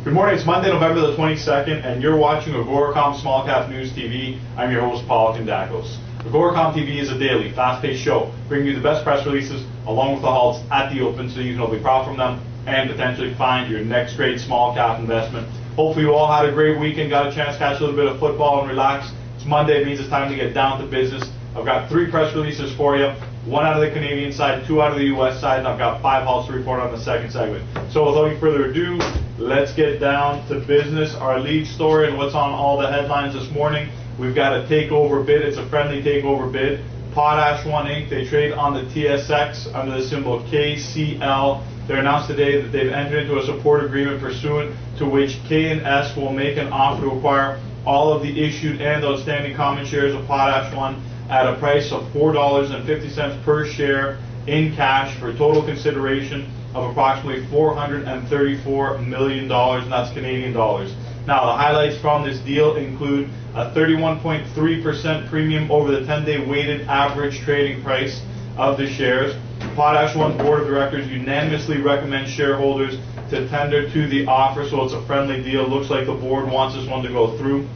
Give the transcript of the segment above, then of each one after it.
Good morning, it's Monday, November the 22nd, and you're watching AGORACOM Small Cap News TV. I'm your host, Paul Kondakos. AGORACOM TV is a daily, fast-paced show, bringing you the best press releases along with the halts at the open so you can hopefully profit from them and potentially find your next great small cap investment. Hopefully you all had a great weekend, got a chance to catch a little bit of football and relax. It's Monday, it means it's time to get down to business. I've got 3 press releases for you, 1 out of the Canadian side, 2 out of the US side, and I've got 5 halts to report on the second segment. So without any further ado, let's get down to business. Our lead story and what's on all the headlines this morning. We've got a takeover bid. It's a friendly takeover bid. Potash One Inc. They trade on the TSX under the symbol KCL. They announced today that they've entered into a support agreement pursuant to which K&S will make an offer to acquire all of the issued and outstanding common shares of Potash One at a price of $4.50 per share in cash for a total consideration of approximately $434 million, and that's Canadian dollars. Now, the highlights from this deal include a 31.3% premium over the 10-day weighted average trading price of the shares. Potash One's board of directors unanimously recommends shareholders to tender to the offer, so it's a friendly deal. Looks like the board wants this one to go through.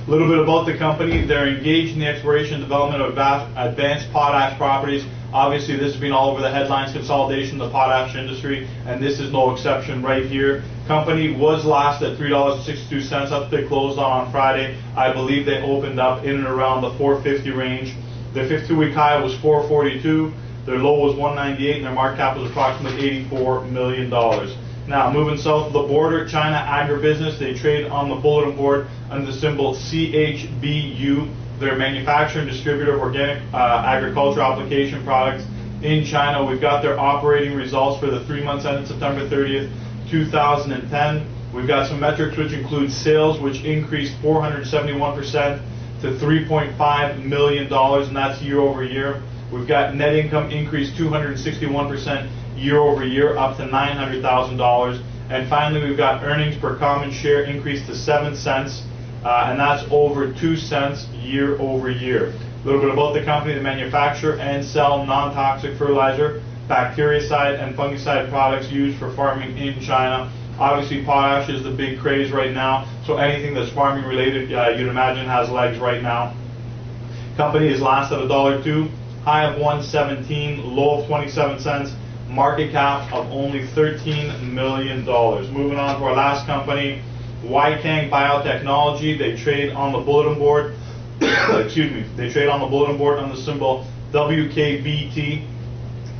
A little bit about the company. They're engaged in the exploration and development of advanced potash properties. Obviously, this has been all over the headlines, consolidation of the potash industry, and this is no exception right here. Company was last at $3.62. That's what they closed on Friday. I believe they opened up in and around the $4.50 range. Their 52-week high was $4.42. Their low was $1.98, and their market cap was approximately $84 million. Now, moving south of the border, China Agribusiness, they trade on the bulletin board under the symbol CHBU. They're a manufacturer and distributor of organic agriculture application products in China. We've got their operating results for the 3 months ended September 30th, 2010. We've got some metrics which include sales, which increased 471% to $3.5 million, and that's year over year. We've got net income increased 261% year over year, up to $900,000. And finally, we've got earnings per common share increased to 7 cents, and that's over 2 cents year over year. A little bit about the company. They manufacture and sell non-toxic fertilizer, bactericide, and fungicide products used for farming in China. Obviously, potash is the big craze right now, so anything that's farming related, you'd imagine, has legs right now. Company is last at $1.02, high of $1.17, low of 27 cents. Market cap of only $13 million. Moving on to our last company, Weikang Biotechnology. They trade on the bulletin board. Excuse me. They trade on the bulletin board on the symbol WKBT.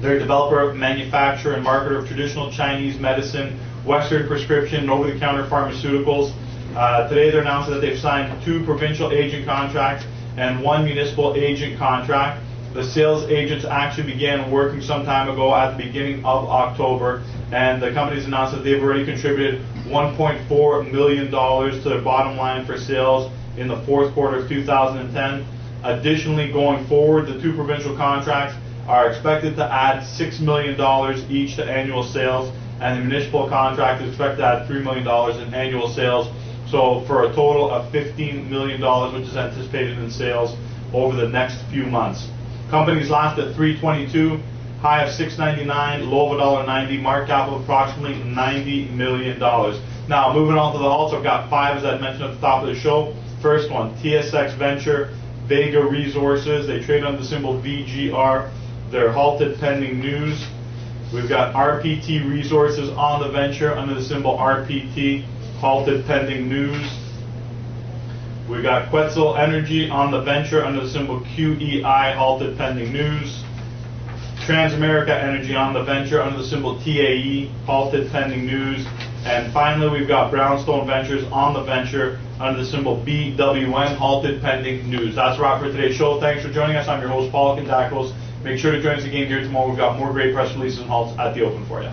They're a developer, manufacturer, and marketer of traditional Chinese medicine, Western prescription, and over-the-counter pharmaceuticals. Today, they're announcing that they've signed 2 provincial agent contracts and 1 municipal agent contract. The sales agents actually began working some time ago at the beginning of October, and the company's announced that they've already contributed $1.4 million to their bottom line for sales in the 4th quarter of 2010. Additionally, going forward, the 2 provincial contracts are expected to add $6 million each to annual sales, and the municipal contract is expected to add $3 million in annual sales, so for a total of $15 million, which is anticipated in sales over the next few months. Company's last at $3.22, high of $6.99, low of $1.90, market cap of approximately $90 million. Now, moving on to the halts, I've got 5, as I mentioned at the top of the show. First one, TSX Venture, Vega Resources. They trade under the symbol VGR. They're halted pending news. We've got RPT Resources on the venture under the symbol RPT, halted pending news. We've got Quetzal Energy on the venture under the symbol QEI, halted pending news. Transamerica Energy on the venture under the symbol TAE, halted pending news. And finally, we've got Brownstone Ventures on the venture under the symbol BWN, halted pending news. That's a wrap for today's show. Thanks for joining us. I'm your host, Paul Kondakos. Make sure to join us again here tomorrow. We've got more great press releases and halts at the open for you.